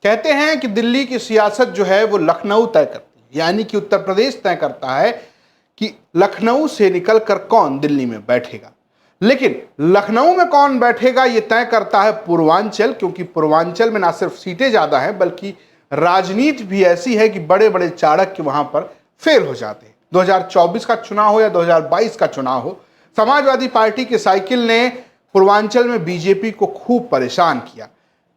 कहते हैं कि दिल्ली की सियासत जो है वो लखनऊ तय करती है, यानी कि उत्तर प्रदेश तय करता है कि लखनऊ से निकलकर कौन दिल्ली में बैठेगा। लेकिन लखनऊ में कौन बैठेगा ये तय करता है पूर्वांचल, क्योंकि पूर्वांचल में ना सिर्फ सीटें ज़्यादा हैं बल्कि राजनीति भी ऐसी है कि बड़े बड़े चाणक्य वहां पर फेल हो जाते हैं। 2024 का चुनाव हो या 2022 का चुनाव हो, समाजवादी पार्टी की साइकिल ने पूर्वांचल में बीजेपी को खूब परेशान किया।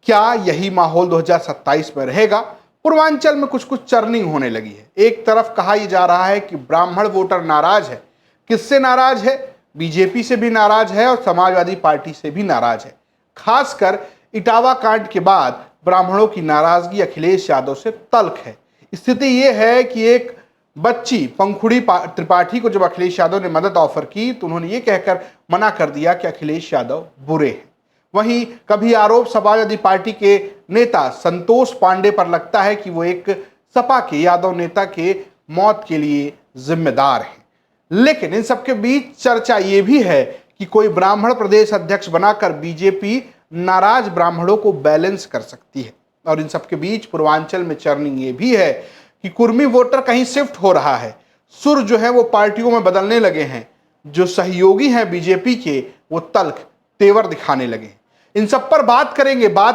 क्या यही माहौल 2027 में रहेगा? पूर्वांचल में कुछ कुछ चर्निंग होने लगी है। एक तरफ कहा यह जा रहा है कि ब्राह्मण वोटर नाराज है। किससे नाराज है? बीजेपी से भी नाराज है और समाजवादी पार्टी से भी नाराज है। खासकर इटावा कांड के बाद ब्राह्मणों की नाराजगी अखिलेश यादव से तल्ख है। स्थिति यह है कि एक बच्ची पंखुड़ी त्रिपाठी को जब अखिलेश यादव ने मदद ऑफर की तो उन्होंने ये कहकर मना कर दिया कि अखिलेश यादव बुरे हैं। वहीं कभी आरोप समाजवादी पार्टी के नेता संतोष पांडे पर लगता है कि वो एक सपा के यादव नेता के मौत के लिए जिम्मेदार हैं। लेकिन इन सबके बीच चर्चा ये भी है कि कोई ब्राह्मण प्रदेश अध्यक्ष बनाकर बीजेपी नाराज ब्राह्मणों को बैलेंस कर सकती है। और इन सबके बीच पूर्वांचल में चर्निंग ये भी है कि कुर्मी वोटर कहीं शिफ्ट हो रहा है। सुर जो है वो पार्टियों में बदलने लगे हैं। जो सहयोगी हैं बीजेपी के वो तल्ख तेवर दिखाने लगे हैं। इन सब पर बात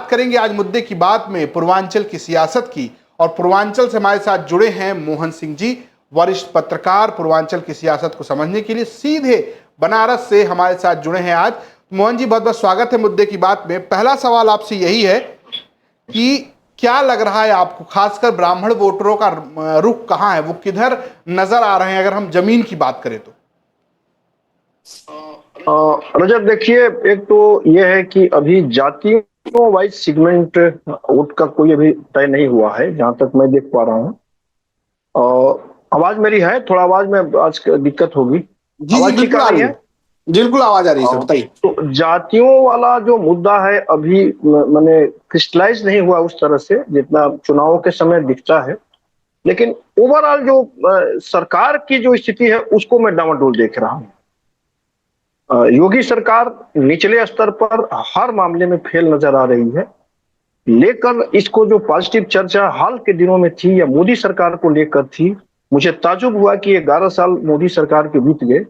करेंगे आज मुद्दे की बात में पूर्वांचल की सियासत की। और पूर्वांचल से हमारे साथ जुड़े हैं मोहन सिंह जी, वरिष्ठ पत्रकार, पूर्वांचल की सियासत को समझने के लिए सीधे बनारस से हमारे साथ जुड़े हैं आज। मोहन जी, बहुत बहुत स्वागत है मुद्दे की बात में। पहला सवाल आपसे यही है कि क्या लग रहा है आपको, खासकर ब्राह्मण वोटरों का रुख कहाँ है, वो किधर नजर आ रहे हैं अगर हम जमीन की बात करें तो? रजत, देखिए, एक तो यह है कि अभी जातियों वाइज सेगमेंट वोट का कोई अभी तय नहीं हुआ है, जहां तक मैं देख पा रहा हूँ। आवाज मेरी है? थोड़ा आवाज में आज दिक्कत होगी। जी आवाज ठीक आ रही है? बिल्कुल आवाज आ रही है, बताइए। तो जातियों वाला जो मुद्दा है अभी मैंने क्रिस्टलाइज नहीं हुआ उस तरह से जितना चुनावों के समय दिखता है। लेकिन ओवरऑल जो सरकार की जो स्थिति है उसको मैं डामाडोल देख रहा हूँ। योगी सरकार निचले स्तर पर हर मामले में फेल नजर आ रही है। लेकर इसको जो पॉजिटिव चर्चा हाल के दिनों में थी या मोदी सरकार को लेकर थी, मुझे ताजुब हुआ कि 11 साल मोदी सरकार के बीत गए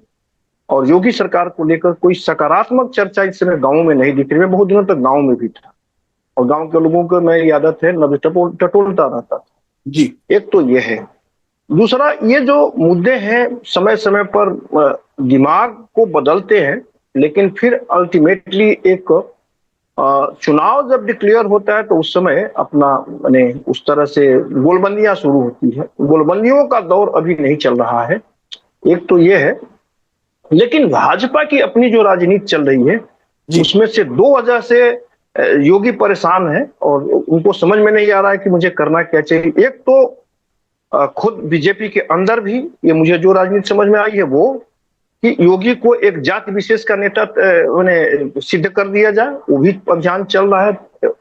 और योगी सरकार को लेकर कोई सकारात्मक चर्चा इस समय गांवों में नहीं दिख रही। मैं बहुत दिनों तक गांव में भी था और गांव के लोगों को मेरी आदत है, नब्ज टटोलता रहता था जी। एक तो ये है। दूसरा, ये जो मुद्दे हैं समय समय पर दिमाग को बदलते हैं, लेकिन फिर अल्टीमेटली एक चुनाव जब डिक्लेयर होता है तो उस समय अपना माने उस तरह से गोलबंदियां शुरू होती है। गोलबंदियों का दौर अभी नहीं चल रहा है, एक तो ये है। लेकिन भाजपा की अपनी जो राजनीति चल रही है उसमें से दो वजह से योगी परेशान है और उनको समझ में नहीं आ रहा है कि मुझे करना क्या चाहिए। एक तो खुद बीजेपी के अंदर भी ये मुझे जो राजनीति समझ में आई है वो कि योगी को एक जाति विशेष का नेता सिद्ध कर दिया जाए, वो भी अभियान चल रहा है।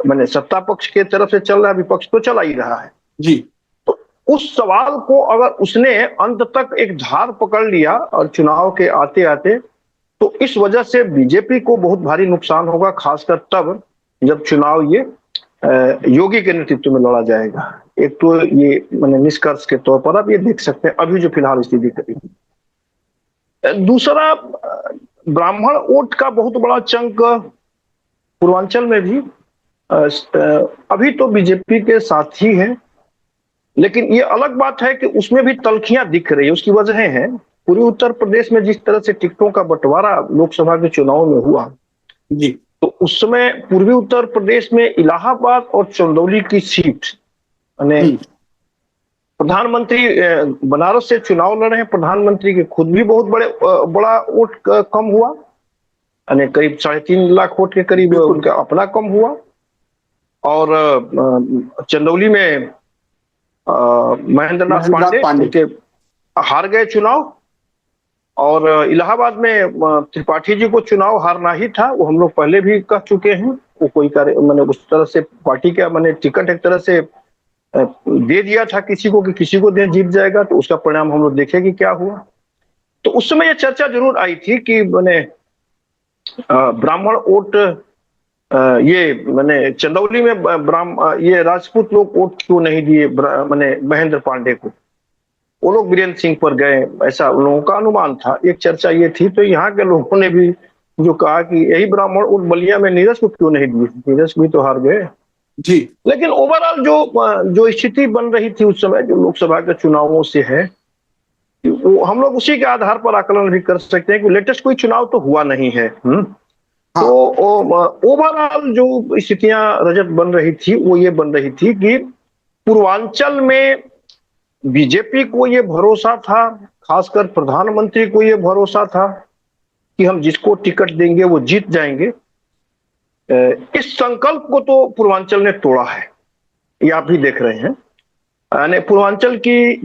मैंने सत्ता पक्ष के तरफ से चल रहा है, विपक्ष तो चला ही रहा है जी। तो उस सवाल को अगर उसने अंत तक एक धार पकड़ लिया और चुनाव के आते आते, तो इस वजह से बीजेपी को बहुत भारी नुकसान होगा, खासकर तब जब चुनाव ये योगी के नेतृत्व में लड़ा जाएगा। एक तो ये मैंने निष्कर्ष के तौर पर आप ये देख सकते हैं अभी जो फिलहाल स्थिति करी। दूसरा, ब्राह्मण वोट का बहुत बड़ा चंक पूर्वांचल में भी अभी तो बीजेपी के साथ ही है, लेकिन ये अलग बात है कि उसमें भी तल्खियां दिख रही है। उसकी वजह है पूर्वी उत्तर प्रदेश में जिस तरह से टिकटों का बंटवारा लोकसभा के चुनाव में हुआ जी, तो उस समय पूर्वी उत्तर प्रदेश में इलाहाबाद और चंदौली की सीट प्रधानमंत्री बनारस से चुनाव लड़े हैं, प्रधानमंत्री के खुद भी बहुत बड़ा वोट कम हुआ, करीब 3.5 लाख वोट के करीब उनका अपना कम हुआ। और चंदौली में महेंद्र नाथ पांडे के हार गए चुनाव। और इलाहाबाद में त्रिपाठी जी को चुनाव हारना ही था, वो हम लोग पहले भी कह चुके हैं। वो कोई मैंने उस तरह से पार्टी का मैंने टिकट एक तरह से दे दिया था किसी को कि किसी को दे जीत जाएगा, तो उसका परिणाम हम लोग देखे कि क्या हुआ। तो उस समय यह चर्चा जरूर आई थी कि मैंने ब्राह्मण वोट ये मैंने चंदौली में ये राजपूत लोग वोट क्यों नहीं दिए मैंने महेंद्र पांडे को, वो लोग वीरेंद्र सिंह पर गए, ऐसा उन लोगों का अनुमान था, एक चर्चा ये थी। तो यहाँ के लोगों ने भी जो कहा कि यही ब्राह्मण वोट बलिया में नीरज को क्यों नहीं दिए, नीरज भी तो हार गए जी। लेकिन ओवरऑल जो स्थिति बन रही थी उस समय, जो लोकसभा के चुनावों से है, वो हम लोग उसी के आधार पर आकलन भी कर सकते हैं कि लेटेस्ट कोई चुनाव तो हुआ नहीं है। हाँ। तो ओवरऑल जो स्थितियां रजत बन रही थी वो ये बन रही थी कि पूर्वांचल में बीजेपी को ये भरोसा था, खासकर प्रधानमंत्री को ये भरोसा था कि हम जिसको टिकट देंगे वो जीत जाएंगे। इस संकल्प को तो पूर्वांचल ने तोड़ा है, ये आप भी देख रहे हैं। यानी पूर्वांचल की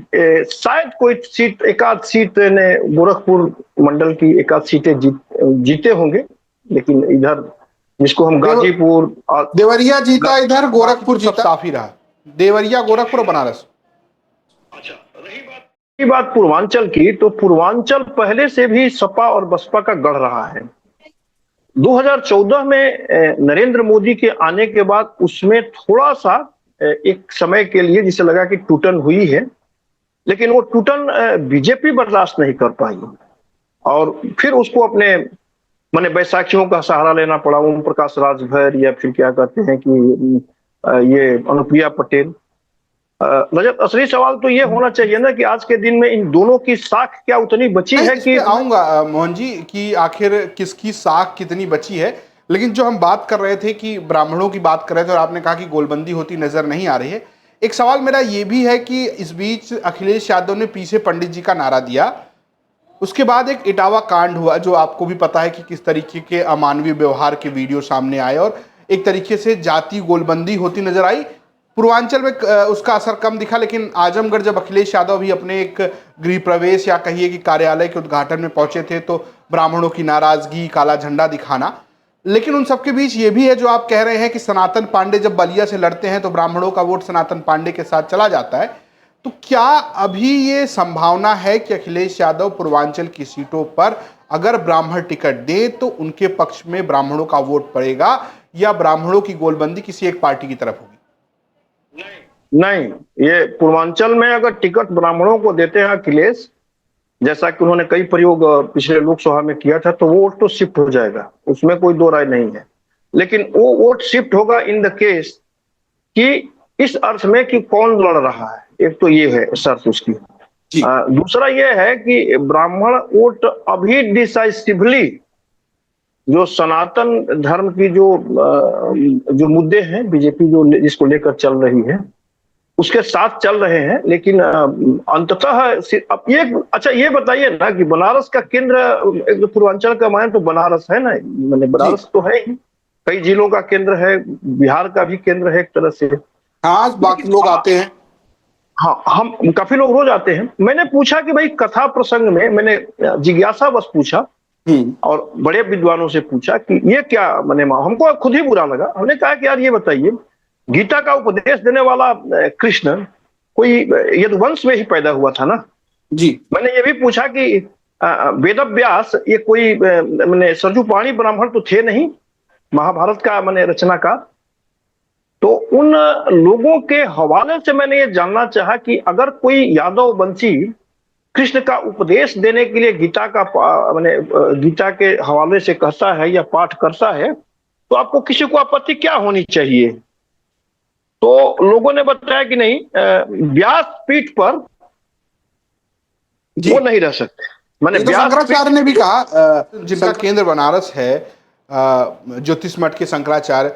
शायद कोई सीट, एकाध सीट ने गोरखपुर मंडल की एकाध सीटें जीते होंगे, लेकिन इधर जिसको हम गाजीपुर देवरिया जीता, इधर गोरखपुर जीता, काफी रहा। देवरिया, गोरखपुर, बनारस। अच्छा, रही बात पूर्वांचल की, तो पूर्वांचल पहले से भी सपा और बसपा का गढ़ रहा है। 2014 में नरेंद्र मोदी के आने के बाद उसमें थोड़ा सा एक समय के लिए जिसे लगा कि टूटन हुई है, लेकिन वो टूटन बीजेपी बर्दाश्त नहीं कर पाई और फिर उसको अपने माने बैसाखियों का सहारा लेना पड़ा। ओम प्रकाश राजभर या फिर क्या कहते हैं कि ये अनुप्रिया पटेल। रजत, असली सवाल तो ये होना चाहिए ना कि आज के दिन में इन दोनों की साख क्या उतनी बची है कि आऊंगा मोहन जी कि आखिर किसकी साख कितनी बची है, लेकिन जो हम बात कर रहे थे कि ब्राह्मणों की बात कर रहे थे और आपने कहा कि गोलबंदी होती नजर नहीं आ रही है, एक सवाल मेरा ये भी है कि इस बीच अखिलेश यादव ने पीछे पंडित जी का नारा दिया, उसके बाद एक इटावा कांड हुआ जो आपको भी पता है कि किस तरीके के अमानवीय व्यवहार के वीडियो सामने आए और एक तरीके से जाति गोलबंदी होती नजर आई। पूर्वांचल में उसका असर कम दिखा, लेकिन आजमगढ़ जब अखिलेश यादव भी अपने एक गृह प्रवेश या कहिए कि कार्यालय के उद्घाटन में पहुंचे थे तो ब्राह्मणों की नाराजगी, काला झंडा दिखाना। लेकिन उन सबके बीच ये भी है जो आप कह रहे हैं कि सनातन पांडे जब बलिया से लड़ते हैं तो ब्राह्मणों का वोट सनातन पांडे के साथ चला जाता है। तो क्या अभी ये संभावना है कि अखिलेश यादव पूर्वांचल की सीटों पर अगर ब्राह्मण टिकट दे तो उनके पक्ष में ब्राह्मणों का वोट पड़ेगा या ब्राह्मणों की गोलबंदी किसी एक पार्टी की तरफ होगी? नहीं, ये पूर्वांचल में अगर टिकट ब्राह्मणों को देते हैं अखिलेश, जैसा कि उन्होंने कई प्रयोग पिछले लोकसभा में किया था, तो वो वोट तो शिफ्ट हो जाएगा, उसमें कोई दो राय नहीं है। लेकिन वो वोट शिफ्ट होगा इन द केस कि इस अर्थ में कि कौन लड़ रहा है, एक तो ये है शर्त उसकी। दूसरा ये है कि ब्राह्मण वोट अभी डिसाइसिवली जो सनातन धर्म की जो मुद्दे हैं बीजेपी जो जिसको लेकर चल रही है उसके साथ चल रहे हैं, लेकिन अंततः अब ये अच्छा ये बताइए ना कि बनारस का केंद्र पूर्वांचल का माने तो बनारस है ना, मैंने बनारस तो है ही, कई जिलों का केंद्र है, बिहार का भी केंद्र है एक तरह से। हाँ, बाकी लोग आते हैं। हाँ, हम काफी लोग रोज आते हैं। मैंने पूछा कि भाई कथा प्रसंग में, मैंने जिज्ञासा बस पूछा और बड़े विद्वानों से पूछा कि ये क्या मैंने, हमको खुद ही बुरा लगा। हमने कहा कि यार ये बताइए, गीता का उपदेश देने वाला कृष्ण कोई यदुवंश में ही पैदा हुआ था ना जी। मैंने ये भी पूछा कि वेद व्यास ये कोई मैंने सरजूपाणी ब्राह्मण तो थे नहीं, महाभारत का मैंने रचनाकार। तो उन लोगों के हवाले से मैंने ये जानना चाहा कि अगर कोई यादव वंशी कृष्ण का उपदेश देने के लिए गीता का मैंने गीता के हवाले से कहता है या पाठ करता है तो आपको किसी को आपत्ति क्या होनी चाहिए? तो लोगों ने बताया कि नहीं, व्यास पीठ पर वो नहीं रह सकते। मैंने तो शंकराचार्य ने भी कहा, जिनका केंद्र बनारस है, ज्योतिष मठ के शंकराचार्य,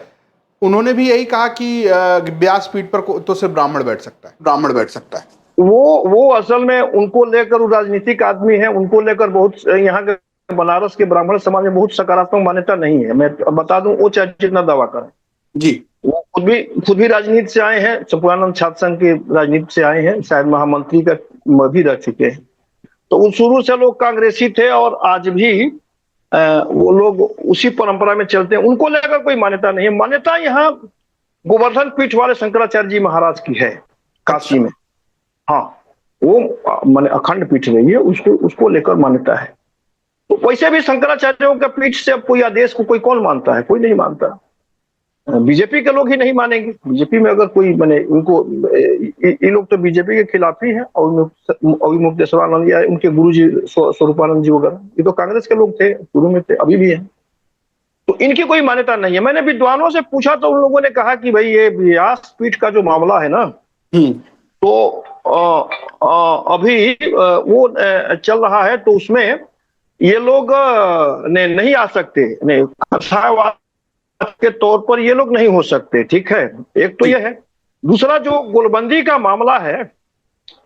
उन्होंने भी यही कहा कि व्यास पीठ पर तो सिर्फ ब्राह्मण बैठ सकता है, ब्राह्मण बैठ सकता है। वो असल में उनको लेकर राजनीतिक आदमी है, उनको लेकर बहुत यहाँ के बनारस के ब्राह्मण समाज में बहुत सकारात्मक मान्यता नहीं है। मैं बता दूं, वो चाहे जितना दावा करें जी, वो खुद भी राजनीति से आए हैं, चंपानंद छात्र संघ की राजनीति से आए हैं, शायद महामंत्री का भी रह चुके हैं। तो वो शुरू से लोग कांग्रेसी थे और आज भी वो लोग उसी परंपरा में चलते हैं, उनको लेकर कोई मान्यता नहीं है। मान्यता यहाँ गोवर्धन पीठ वाले शंकराचार्य जी महाराज की है काशी में। हाँ, वो माने अखंड पीठ रही है, उसको लेकर मान्यता है। तो वैसे भी शंकराचार्यों के पीठ से अब कोई आदेश को कोई कौन मानता है? कोई नहीं मानता। बीजेपी के लोग ही नहीं मानेंगे। बीजेपी में अगर कोई माने उनको ये लोग तो बीजेपी के खिलाफ ही हैं, और अभी मुक्तेश्वरानंद या उनके गुरु जी स्वरूपानंद जी वगैरह, ये तो कांग्रेस के लोग थे, शुरू में थे, अभी भी हैं। तो इनकी कोई मान्यता नहीं है। मैंने विद्वानों से पूछा तो उन लोगों ने कहा कि भाई ये व्यासपीठ का जो मामला है ना, तो अभी वो चल रहा है, तो उसमें ये लोग नहीं आ सकते, नहीं खरसावाद के तौर पर ये लोग नहीं हो सकते। ठीक है, एक तो ये है। दूसरा जो गोलबंदी का मामला है,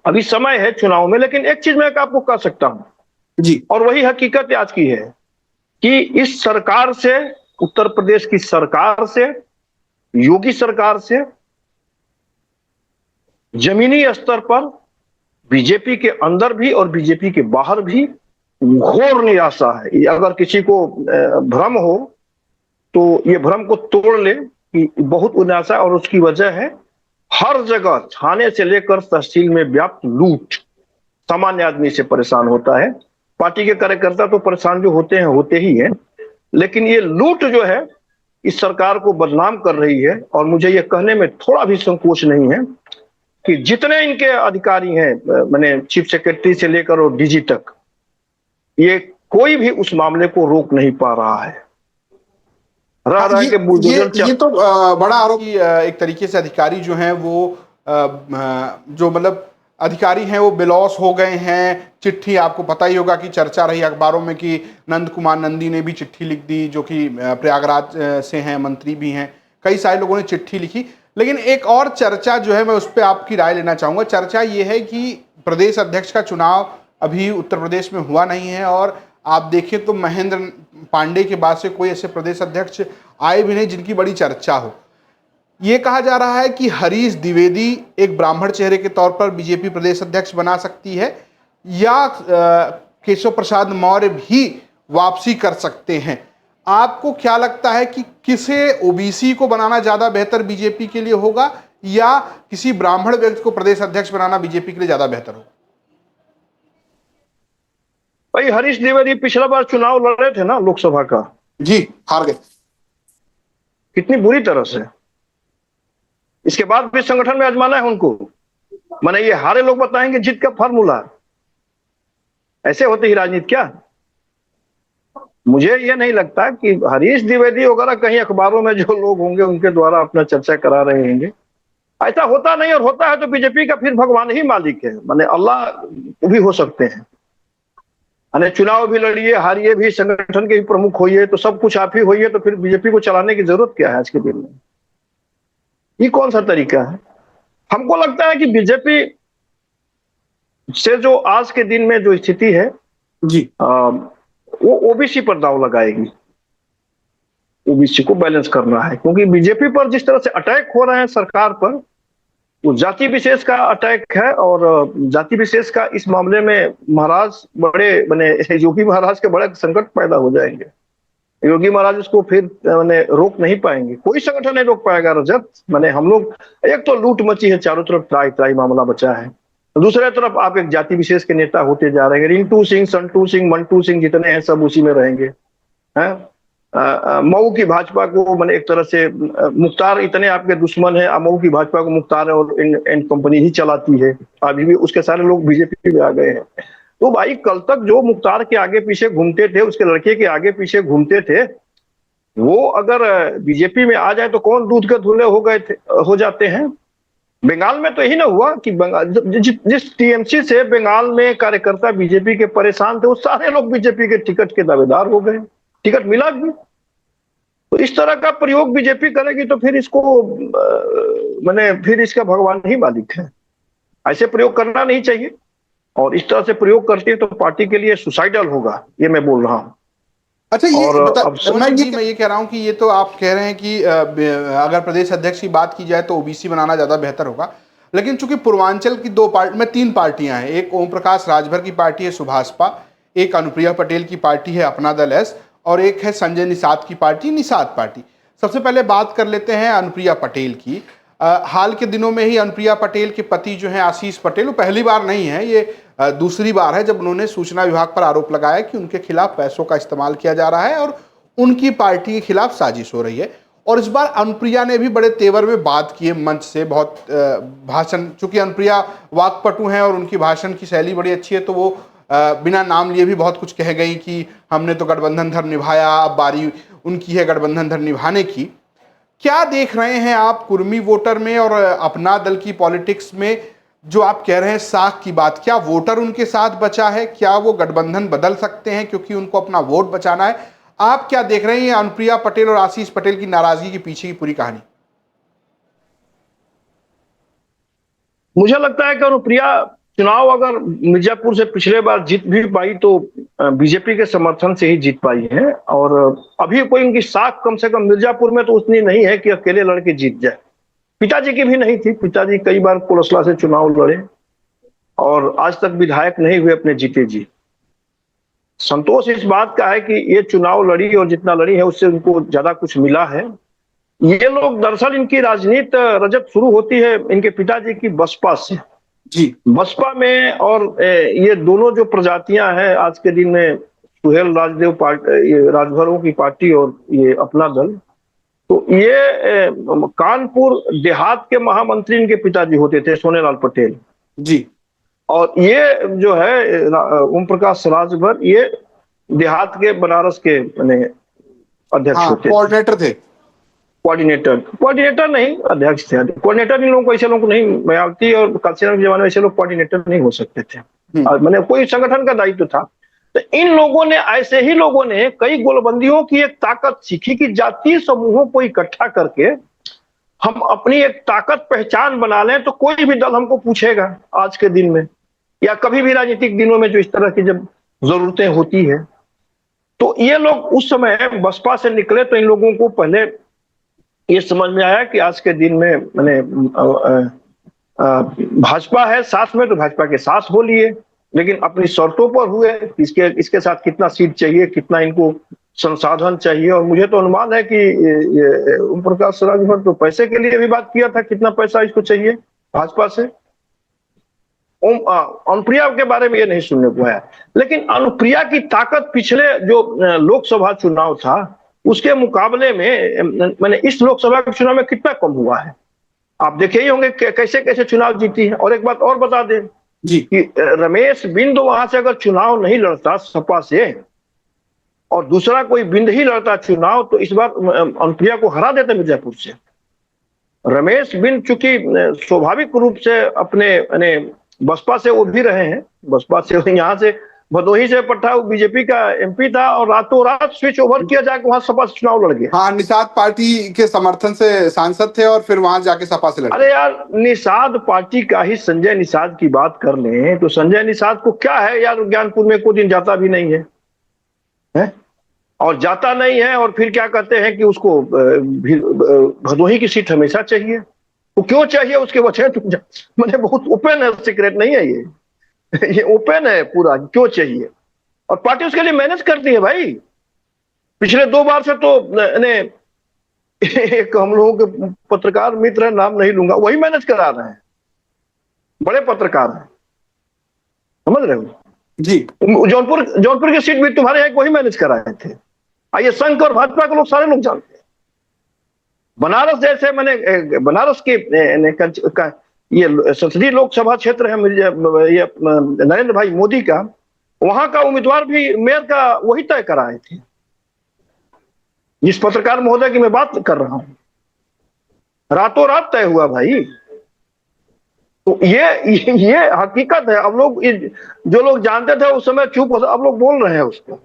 अभी समय है चुनाव में, लेकिन एक चीज मैं आपको कह सकता हूं जी, और वही हकीकत आज की है कि इस सरकार से, उत्तर प्रदेश की सरकार से, योगी सरकार से जमीनी स्तर पर बीजेपी के अंदर भी और बीजेपी के बाहर भी घोर निराशा है। अगर किसी को भ्रम हो तो ये भ्रम को तोड़ ले कि बहुत निराशा, और उसकी वजह है हर जगह थाने से लेकर तहसील में व्याप्त लूट। सामान्य आदमी से परेशान होता है, पार्टी के कार्यकर्ता तो परेशान जो होते हैं होते ही हैं, लेकिन ये लूट जो है इस सरकार को बदनाम कर रही है। और मुझे ये कहने में थोड़ा भी संकोच नहीं है कि जितने इनके अधिकारी हैं, मैंने चीफ सेक्रेटरी से लेकर और डीजी तक, ये कोई भी उस मामले को रोक नहीं पा रहा है। रह रहा के ये तो बड़ा आरोप कि एक तरीके से अधिकारी जो हैं वो जो मतलब अधिकारी हैं वो बेलौस हो गए हैं। चिट्ठी, आपको पता ही होगा कि चर्चा रही अखबारों में कि नंद कुमार नंदी ने भी चिट्ठी लिख दी, जो कि प्रयागराज से हैं, मंत्री भी हैं। कई सारे लोगों ने चिट्ठी लिखी। लेकिन एक और चर्चा जो है, मैं उस पर आपकी राय लेना चाहूँगा। चर्चा ये है कि प्रदेश अध्यक्ष का चुनाव अभी उत्तर प्रदेश में हुआ नहीं है, और आप देखें तो महेंद्र पांडे के बाद से कोई ऐसे प्रदेश अध्यक्ष आए भी नहीं जिनकी बड़ी चर्चा हो। ये कहा जा रहा है कि हरीश द्विवेदी एक ब्राह्मण चेहरे के तौर पर बीजेपी प्रदेश अध्यक्ष बना सकती है, या केशव प्रसाद मौर्य भी वापसी कर सकते हैं। आपको क्या लगता है कि किसे ओबीसी को बनाना ज्यादा बेहतर बीजेपी के लिए होगा, या किसी ब्राह्मण व्यक्ति को प्रदेश अध्यक्ष बनाना बीजेपी के लिए ज्यादा बेहतर होगा? भाई हरीश द्विवेदी पिछला बार चुनाव लड़ रहे थे ना लोकसभा का, जी, हार गए। कितनी बुरी तरह से। इसके बाद भी संगठन में आजमाना है उनको। माने ये हारे लोग बताएंगे जीत का फार्मूला। ऐसे होती ही राजनीति क्या? मुझे ये नहीं लगता कि हरीश द्विवेदी वगैरह कहीं अखबारों में जो लोग होंगे उनके द्वारा अपना चर्चा करा रहे होंगे। ऐसा होता नहीं, और होता है तो बीजेपी का फिर भगवान ही मालिक है, माने अल्लाह भी हो सकते हैं। माने चुनाव भी लड़िए, हारिए भी, संगठन के भी प्रमुख होइए, तो सब कुछ आप ही होइए, तो फिर बीजेपी को चलाने की जरूरत क्या है आज के दिन में? ये कौन सा तरीका है? हमको लगता है कि बीजेपी से जो आज के दिन में जो स्थिति है जी, वो ओबीसी पर दांव लगाएगी। ओबीसी को बैलेंस करना है, क्योंकि बीजेपी पर जिस तरह से अटैक हो रहे हैं सरकार पर, वो जाति विशेष का अटैक है। और जाति विशेष का इस मामले में महाराज बड़े मैंने योगी महाराज के बड़े संकट पैदा हो जाएंगे। योगी महाराज उसको फिर मैंने रोक नहीं पाएंगे, कोई संगठन नहीं रोक पाएगा। रजत, मैंने हम लोग, एक तो लूट मची है चारों तरफ, त्राई त्राई मामला बचा है, दूसरे तरफ आप एक जाति विशेष के नेता होते जा रहे हैं। रिंटू सिंह, संटू सिंह, मंटू सिंह जितने हैं सब उसी में रहेंगे। मऊ की भाजपा को मैंने एक तरह से मुख्तार, इतने आपके दुश्मन है मऊ की भाजपा को, मुख्तार और एंड कंपनी ही चलाती है। अभी भी उसके सारे लोग बीजेपी में आ गए हैं। तो भाई कल तक जो मुख्तार के आगे पीछे घूमते थे, उसके लड़के के आगे पीछे घूमते थे, वो अगर बीजेपी में आ जाए तो कौन दूध के धुले हो जाते हैं। बंगाल में तो यही ना हुआ कि बंगाल जिस टीएमसी से बंगाल में कार्यकर्ता बीजेपी के परेशान थे, वो सारे लोग बीजेपी के टिकट के दावेदार हो गए, टिकट मिला भी। तो इस तरह का प्रयोग बीजेपी करेगी तो फिर इसको मैंने फिर इसका भगवान ही मालिक है। ऐसे प्रयोग करना नहीं चाहिए, और इस तरह से प्रयोग करती है तो पार्टी के लिए सुसाइडल होगा, ये मैं बोल रहा हूं। अच्छा, ये मैं ये कह रहा हूं कि ये तो आप कह रहे हैं कि अगर प्रदेश अध्यक्ष की बात की जाए तो ओबीसी बनाना ज्यादा बेहतर होगा। लेकिन चूंकि पूर्वांचल की तीन पार्टियां हैं, एक ओम प्रकाश राजभर की पार्टी है सुभाषपा, एक अनुप्रिया पटेल की पार्टी है अपना दल एस, और एक है संजय निषाद की पार्टी निषाद पार्टी। सबसे पहले बात कर लेते हैं अनुप्रिया पटेल की। हाल के दिनों में ही अनुप्रिया पटेल के पति जो हैं आशीष पटेल, वो पहली बार नहीं है, ये दूसरी बार है जब उन्होंने सूचना विभाग पर आरोप लगाया कि उनके खिलाफ पैसों का इस्तेमाल किया जा रहा है और उनकी पार्टी के खिलाफ साजिश हो रही है। और इस बार अनुप्रिया ने भी बड़े तेवर में बात की है मंच से, बहुत भाषण, चूंकि अनुप्रिया वाक्पटु हैं और उनकी भाषण की शैली बड़ी अच्छी है, तो वो बिना नाम लिए भी बहुत कुछ कह गई कि हमने तो गठबंधन धर्म निभाया, अब बारी उनकी है गठबंधन धर्म निभाने की। क्या देख रहे हैं आप कुर्मी वोटर में और अपना दल की पॉलिटिक्स में, जो आप कह रहे हैं साख की बात, क्या वोटर उनके साथ बचा है? क्या वो गठबंधन बदल सकते हैं क्योंकि उनको अपना वोट बचाना है? आप क्या देख रहे हैं अनुप्रिया पटेल और आशीष पटेल की नाराजगी के पीछे की पूरी कहानी? मुझे लगता है कि अनुप्रिया चुनाव अगर मिर्जापुर से पिछले बार जीत भी पाई तो बीजेपी के समर्थन से ही जीत पाई है, और अभी कोई उनकी साख कम से कम मिर्जापुर में तो उतनी नहीं है कि अकेले लड़के जीत जाए। पिताजी की भी नहीं थी, पिताजी कई बार कोलसला से चुनाव लड़े और आज तक विधायक नहीं हुए अपने जीते जी। संतोष इस बात का है कि ये चुनाव लड़ी और जितना लड़ी है उससे उनको ज्यादा कुछ मिला है। ये लोग दरअसल, इनकी राजनीति रजत शुरू होती है इनके पिताजी की बसपा से जी। बसपा में, और ये दोनों जो प्रजातियां हैं आज के दिन में, सुहेल राजदेव पार्टी, ये राजभरों की पार्टी और ये अपना दल, तो ये कानपुर देहात के महामंत्री इनके पिताजी होते थे, सोनेलाल पटेल जी। और ये जो है ओम प्रकाश राजभर, ये देहात के बनारस के अध्यक्ष होते, कोऑर्डिनेटर थे। कोऑर्डिनेटर नहीं, अध्यक्ष थे। कोऑर्डिनेटर इन लोगों को, ऐसे लोगों को नहीं, मायावती और काशीराम के जमाने में ऐसे लोग कोऑर्डिनेटर नहीं हो सकते थे, मैंने कोई संगठन का दायित्व था। तो इन लोगों ने, ऐसे ही लोगों ने कई गोलबंदियों की एक ताकत सीखी कि जातीय समूहों को इकट्ठा करके हम अपनी एक ताकत पहचान बना लें तो कोई भी दल हमको पूछेगा आज के दिन में, या कभी भी राजनीतिक दिनों में जो इस तरह की जब जरूरतें होती है। तो ये लोग उस समय बसपा से निकले तो इन लोगों को पहले ये समझ में आया कि आज के दिन में भाजपा है साथ में, तो भाजपा के साथ हो लिए, लेकिन अपनी शर्तों पर हुए। इसके साथ कितना सीट चाहिए, कितना इनको संसाधन चाहिए, और मुझे तो अनुमान है कि ये ओम प्रकाश राजभर तो पैसे के लिए भी बात किया था, कितना पैसा इसको चाहिए भाजपा से। अनुप्रिया के बारे में ये नहीं सुनने को आया, लेकिन अनुप्रिया की ताकत पिछले जो लोकसभा चुनाव था उसके मुकाबले में मैंने इस लोकसभा के चुनाव में कितना कम हुआ है। आप देखे ही होंगे कैसे कैसे चुनाव जीती है। और एक बात और बता दें जी कि रमेश बिंद वहां से अगर चुनाव नहीं लड़ता सपा से, और दूसरा कोई बिंद ही लड़ता चुनाव, तो इस बार अनुप्रिया को हरा देते मिर्जापुर से। रमेश बिंद चूंकि स्वाभाविक रूप से अपने बसपा से वो भी रहे हैं, बसपा से यहाँ से भदोही से पट्टा बीजेपी का एमपी था, और रातों रात स्विच ओवर किया जाके वहां सपा से चुनाव लड़ गया। हाँ, निषाद पार्टी के समर्थन से सांसद थे और फिर वहां जाके सपा से लड़े। अरे यार, निषाद पार्टी का ही संजय निषाद की बात कर लें तो संजय निषाद को क्या है यार, ज्ञानपुर में कोई दिन जाता भी नहीं है? और जाता नहीं है, और फिर क्या कहते हैं कि उसको भदोही की सीट हमेशा चाहिए। वो क्यों चाहिए उसके वजह मैंने बहुत ओपन है, सीक्रेट नहीं है ये ओपन है पूरा, क्यों चाहिए। और पार्टी उसके लिए मैनेज करती है भाई। पिछले 2 बार से तो एक हम लोगों के पत्रकार मित्र है, नाम नहीं लूंगा, वही मैनेज करा रहे हैं, बड़े पत्रकार हैं, समझ रहे हो जी। जौनपुर की सीट भी तुम्हारे यहाँ वही मैनेज कराए थे। ये संघ और भाजपा के लोग सारे लोग जानते हैं। बनारस जैसे, मैंने बनारस के ये संसदीय लोकसभा क्षेत्र है ये नरेंद्र भाई मोदी का, वहां का उम्मीदवार भी मेयर का वही तय कराए थे, जिस पत्रकार महोदय की मैं बात कर रहा हूं। रातों रात तय हुआ भाई। तो ये हकीकत है। अब लोग जो लोग जानते थे उस समय चुप, अब लोग बोल रहे हैं उसको।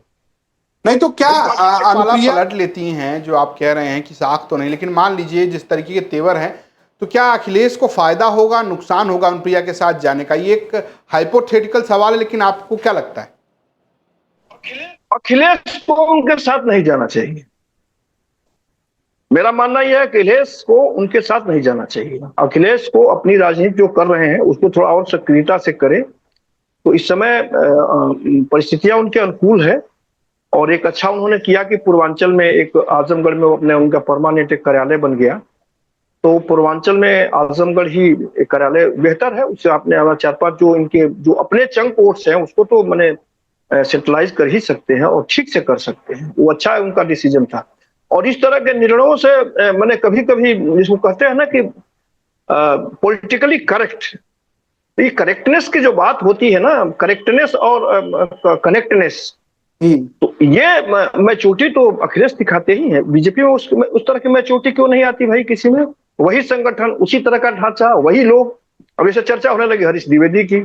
नहीं तो क्या अनुप्रिया पलट लेती हैं, जो आप कह रहे हैं कि साख तो नहीं, लेकिन मान लीजिए जिस तरीके के तेवर हैं, तो क्या अखिलेश को फायदा होगा, नुकसान होगा अनुप्रिया के साथ जाने का? ये एक हाइपोथेटिकल सवाल है, लेकिन आपको क्या लगता है? अखिलेश को उनके साथ नहीं जाना चाहिए। मेरा मानना यह है कि अखिलेश को उनके साथ नहीं जाना चाहिए। अखिलेश को अपनी राजनीति जो कर रहे हैं उसको थोड़ा और सक्रियता से करे, तो इस समय परिस्थितियां उनके अनुकूल है। और एक अच्छा उन्होंने किया कि पूर्वांचल में एक आजमगढ़ में अपने उनका परमानेंट एक कार्यालय बन गया। तो पूर्वांचल में आजमगढ़ ही एक कार्यालय बेहतर है, उससे आपने 4-5 जो इनके जो अपने चंक वोट्स हैं उसको तो मैंने सेंट्रलाइज कर ही सकते हैं और ठीक से कर सकते हैं। वो अच्छा है, उनका डिसीजन था। और इस तरह के निर्णयों से मैंने कभी कभी जिसको कहते हैं ना कि पॉलिटिकली करेक्ट, ये करेक्टनेस की जो बात होती है ना, करेक्टनेस और कनेक्टनेस, तो ये मैच्योरिटी तो अखिलेश दिखाते ही है। बीजेपी में उस तरह की मैच्योरिटी क्यों नहीं आती भाई किसी में? वही संगठन, उसी तरह का ढांचा, वही लोग। अब इसे चर्चा होने लगी हरीश द्विवेदी की।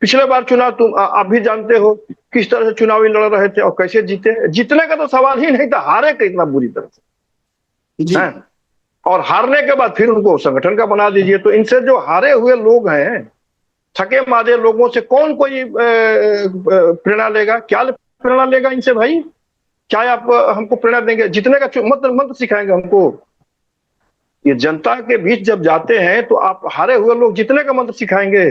पिछले बार चुनाव तुम आप भी जानते हो किस तरह से चुनावी लड़ रहे थे और कैसे जीते। जीतने का तो सवाल ही नहीं था, हारे कितना बुरी तरह से है। और हारने के बाद फिर उनको संगठन का बना दीजिए। तो इनसे जो हारे हुए लोग हैं, थके मादे लोगों से कौन कोई प्रेरणा लेगा? क्या प्रेरणा लेगा इनसे भाई? क्या आप हमको प्रेरणा देंगे? जितने का मंत्र मंत्र सिखाएंगे हमको? ये जनता के बीच जब जाते हैं तो आप हारे हुए लोग जितने का मंत्र सिखाएंगे?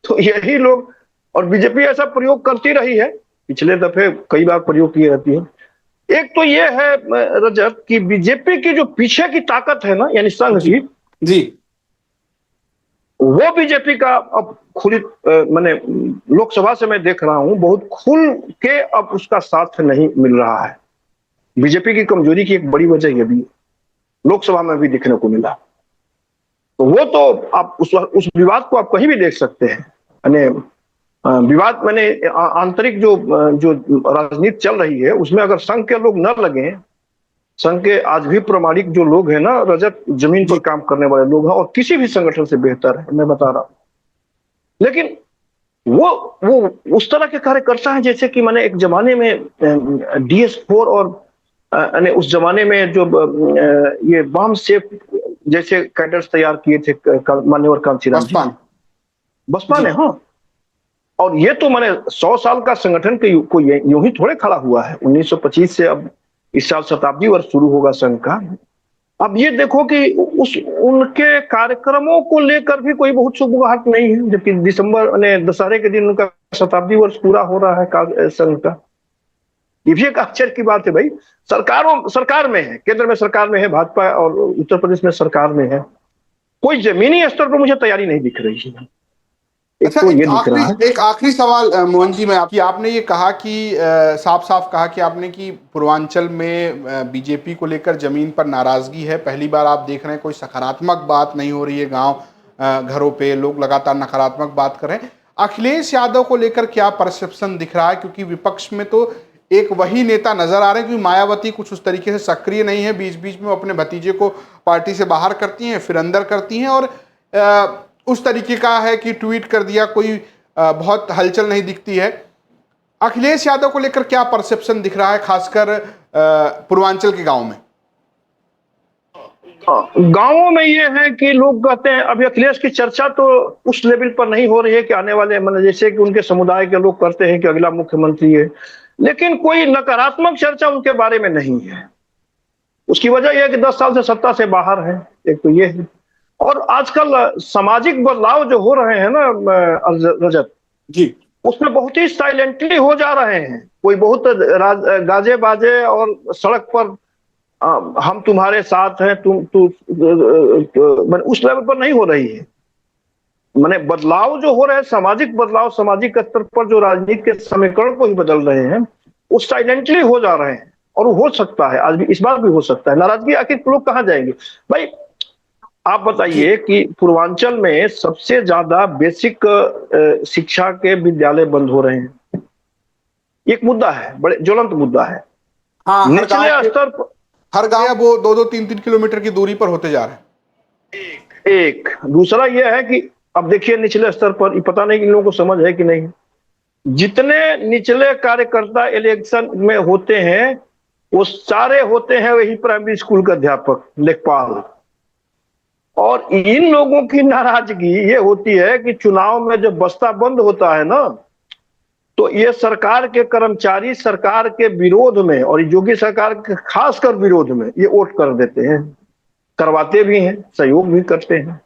तो यही लोग, और बीजेपी ऐसा प्रयोग करती रही है, पिछले दफे कई बार प्रयोग किए रहती है। एक तो ये है रजत कि बीजेपी की जो पीछे की ताकत है ना, यानी संघ की जी, वो बीजेपी का अब खुली मैंने लोकसभा से मैं देख रहा हूं बहुत खुल के अब उसका साथ नहीं मिल रहा है। बीजेपी की कमजोरी की एक बड़ी वजह ये भी लोकसभा में भी देखने को मिला। तो वो तो आप उस विवाद को आप कहीं भी देख सकते हैं। यानी विवाद मैंने आंतरिक जो जो राजनीति चल रही है उसमें अगर संघ के लोग न लगे, संघ के आज भी प्रमाणिक जो लोग हैं ना रजत, जमीन पर काम करने वाले लोग हैं और किसी भी संगठन से बेहतर है, मैं बता रहा हूं। लेकिन वो उस तरह के कार्यकर्ता हैं जैसे कि मैंने एक जमाने में DS4 और उस जमाने में जो ये बम सेफ जैसे कैडर्स तैयार किए थे मान्यवर कांचीराम जी, बसपा ने। हाँ, और ये तो मैंने 100 साल का संगठन के को यूं ही थोड़े खड़ा हुआ है। 1925 से अब इस साल शताब्दी वर्ष शुरू होगा संघ का। अब ये देखो कि उनके कार्यक्रमों को लेकर भी कोई बहुत शुभगाहट नहीं है, जबकि दिसंबर दशहरे के दिन उनका शताब्दी वर्ष पूरा हो रहा है संघ का। ये भी एक आश्चर्य की बात है भाई। सरकार में है, केंद्र में सरकार में है भाजपा और उत्तर प्रदेश में सरकार में है, कोई जमीनी स्तर पर मुझे तैयारी नहीं दिख रही है। अच्छा, तो ये दिख रहा है। एक आखिरी सवाल मोहन जी, मैं आपने ये कहा कि साफ साफ कहा कि आपने कि पूर्वांचल में बीजेपी को लेकर जमीन पर नाराजगी है। पहली बार आप देख रहे हैं कोई सकारात्मक बात नहीं हो रही है, गांव घरों पे लोग लगातार नकारात्मक बात कर रहे हैं। अखिलेश यादव को लेकर क्या परसेप्शन दिख रहा है? क्योंकि विपक्ष में तो एक वही नेता नजर आ रहे हैं, क्योंकि मायावती कुछ उस तरीके से सक्रिय नहीं है, बीच बीच में अपने भतीजे को पार्टी से बाहर करती हैं फिर अंदर करती हैं, और उस तरीके का है कि ट्वीट कर दिया, कोई बहुत हलचल नहीं दिखती है। अखिलेश यादव को लेकर क्या परसेप्शन दिख रहा है, खासकर पूर्वांचल के गांव में? गांवों में ये है कि लोग कहते हैं अभी अखिलेश की चर्चा तो उस लेवल पर नहीं हो रही है कि आने वाले मतलब जैसे कि उनके समुदाय के लोग करते हैं कि अगला मुख्यमंत्री है, लेकिन कोई नकारात्मक चर्चा उनके बारे में नहीं है। उसकी वजह यह है कि 10 साल से सत्ता से बाहर है, एक तो ये है। और आजकल सामाजिक बदलाव जो हो रहे हैं ना रजत जी, उसमें बहुत ही साइलेंटली हो जा रहे हैं। कोई बहुत गाजे बाजे और सड़क पर हम तुम्हारे साथ हैं, उस लेवल पर नहीं हो रही है। माने बदलाव जो हो रहे हैं, सामाजिक बदलाव, सामाजिक स्तर पर जो राजनीति के समीकरण को ही बदल रहे हैं, वो साइलेंटली हो जा रहे हैं। और वो हो सकता है आज भी, इस बार भी हो सकता है। नाराजगी आखिर लोग कहाँ जाएंगे भाई? आप बताइए कि पूर्वांचल में सबसे ज्यादा बेसिक शिक्षा के विद्यालय बंद हो रहे हैं। एक मुद्दा है, बड़े ज्वलंत मुद्दा है। हाँ, निचले स्तर पर हर गांव वो 2-3 किलोमीटर की दूरी पर होते जा रहे हैं। एक दूसरा यह है कि अब देखिए निचले स्तर पर, पता नहीं इन लोगों को समझ है कि नहीं, जितने निचले कार्यकर्ता इलेक्शन में होते हैं वो सारे होते हैं वही प्राइमरी स्कूल के अध्यापक, लेखपाल। और इन लोगों की नाराजगी ये होती है कि चुनाव में जब बस्ता बंद होता है ना, तो ये सरकार के कर्मचारी सरकार के विरोध में और योगी सरकार के खासकर विरोध में ये वोट कर देते हैं, करवाते भी हैं, सहयोग भी करते हैं।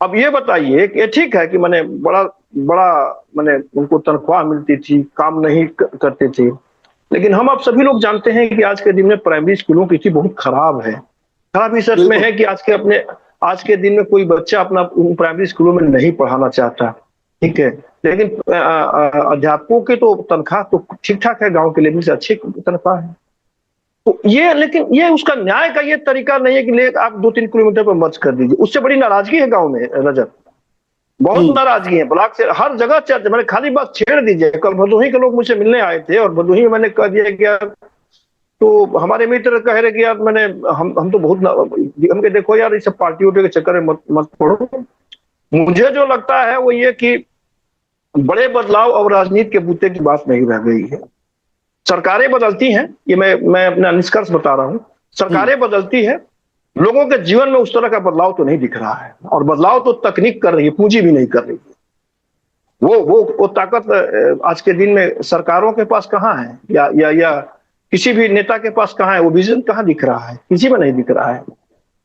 अब ये बताइए कि ठीक है कि मैंने बड़ा मैंने उनको तनख्वाह मिलती थी, काम नहीं करते थे, लेकिन हम आप सभी लोग जानते हैं कि आज के दिन में प्राइमरी स्कूलों की स्थिति बहुत खराब है। खराब इस अर्थ में है कि आज के दिन में कोई बच्चा अपना प्राइमरी स्कूलों में नहीं पढ़ाना चाहता, ठीक है, लेकिन अध्यापकों की तो तनख्वाह तो ठीक ठाक है, गांव के लेवल से अच्छी तनख्वाह है। तो ये, लेकिन ये उसका न्याय का ये तरीका नहीं है कि ले आप 2-3 किलोमीटर पर मर्ज कर दीजिए। उससे बड़ी नाराजगी है गांव में रजत, बहुत नाराजगी है। ब्लॉक से हर जगह चर्चा, मैंने खाली बात छेड़ दीजिए। कल भदोही के लोग मुझसे मिलने आए थे और भदोही में मैंने कह दिया कि यार, तो हमारे मित्र कह रहे कि यार मैंने हम तो बहुत हम के देखो यार, इस सब पार्टी उर्टी के चक्कर में मत पड़ो। मुझे जो लगता है वो ये कि बड़े बदलाव और राजनीति के बूते की बात नहीं रह गई है। सरकारें बदलती हैं, ये मैं अपना निष्कर्ष बता रहा हूं। सरकारें बदलती है, लोगों के जीवन में उस तरह का बदलाव तो नहीं दिख रहा है। और बदलाव तो तकनीक कर रही है, पूंजी भी नहीं कर रही है। वो ताकत आज के दिन में सरकारों के पास कहाँ है, या किसी भी नेता के पास कहाँ है? वो विजन कहाँ दिख रहा है? किसी में नहीं दिख रहा है।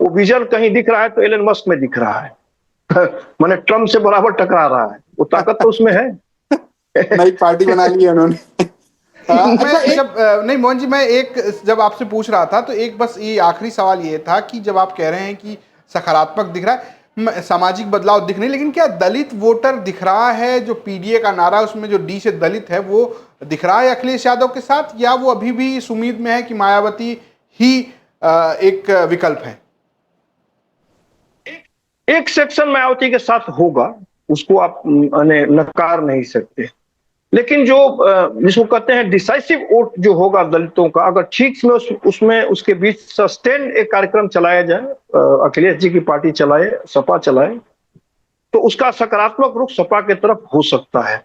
वो विजन कहीं दिख रहा है तो एलन मस्क में दिख रहा है। मैंने ट्रम्प से बराबर टकरा रहा है, वो ताकत तो उसमें है। नई पार्टी बना ली है उन्होंने। मैं जब नहीं मोहन जी, मैं एक जब आपसे पूछ रहा था तो एक बस ये आखिरी सवाल ये था कि जब आप कह रहे हैं कि सकारात्मक दिख रहा है, सामाजिक बदलाव दिख नहीं, लेकिन क्या दलित वोटर दिख रहा है? जो पीडीए का नारा उसमें जो डी से दलित है वो दिख रहा है अखिलेश यादव के साथ, या वो अभी भी इस उम्मीद में है कि मायावती ही एक विकल्प है? एक सेक्शन मायावती के साथ होगा, उसको आप नकार नहीं सकते। लेकिन जो जिसको कहते हैं डिसाइसिव वोट जो होगा दलितों का, अगर ठीक में उसमें उसके बीच सस्टेन एक कार्यक्रम चलाया जाए, अखिलेश जी की पार्टी चलाए, सपा चलाए, तो उसका सकारात्मक रुख सपा की तरफ हो सकता है।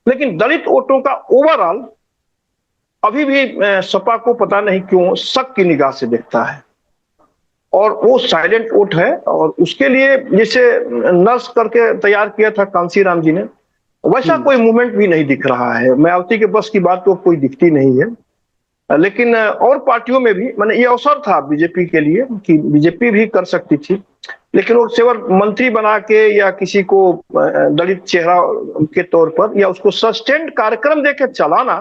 लेकिन दलित वोटों का ओवरऑल अभी भी सपा को पता नहीं क्यों शक की निगाह से देखता है, और वो साइलेंट वोट है। और उसके लिए जैसे नर्स करके तैयार किया था कांसीराम जी ने, वैसा कोई मूवमेंट भी नहीं दिख रहा है। मायावती के बस की बात तो कोई दिखती नहीं है। लेकिन और पार्टियों में भी मैंने ये अवसर था बीजेपी के लिए कि बीजेपी भी कर सकती थी, लेकिन वो केवल मंत्री बना के या किसी को दलित चेहरा के तौर पर या उसको सस्टेन्ड कार्यक्रम देके चलाना,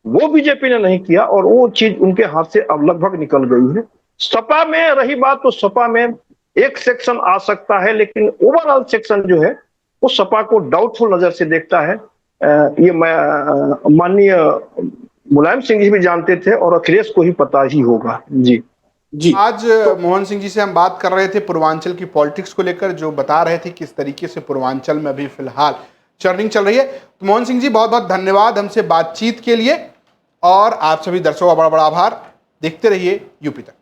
वो बीजेपी ने नहीं किया, और वो चीज उनके हाथ से अब लगभग निकल गई है। सपा में रही बात, तो सपा में एक सेक्शन आ सकता है, लेकिन ओवरऑल सेक्शन जो है वो सपा को डाउटफुल नजर से देखता है। ये माननीय मुलायम सिंह जी भी जानते थे और अखिलेश को ही पता ही होगा। जी आज मोहन सिंह जी से हम बात कर रहे थे पूर्वांचल की पॉलिटिक्स को लेकर, जो बता रहे थे किस तरीके से पूर्वांचल में अभी फिलहाल चर्निंग चल रही है। तो मोहन सिंह जी, बहुत बहुत धन्यवाद हमसे बातचीत के लिए, और आप सभी दर्शकों का बड़ा बड़ा आभार। देखते रहिए यूपी तक।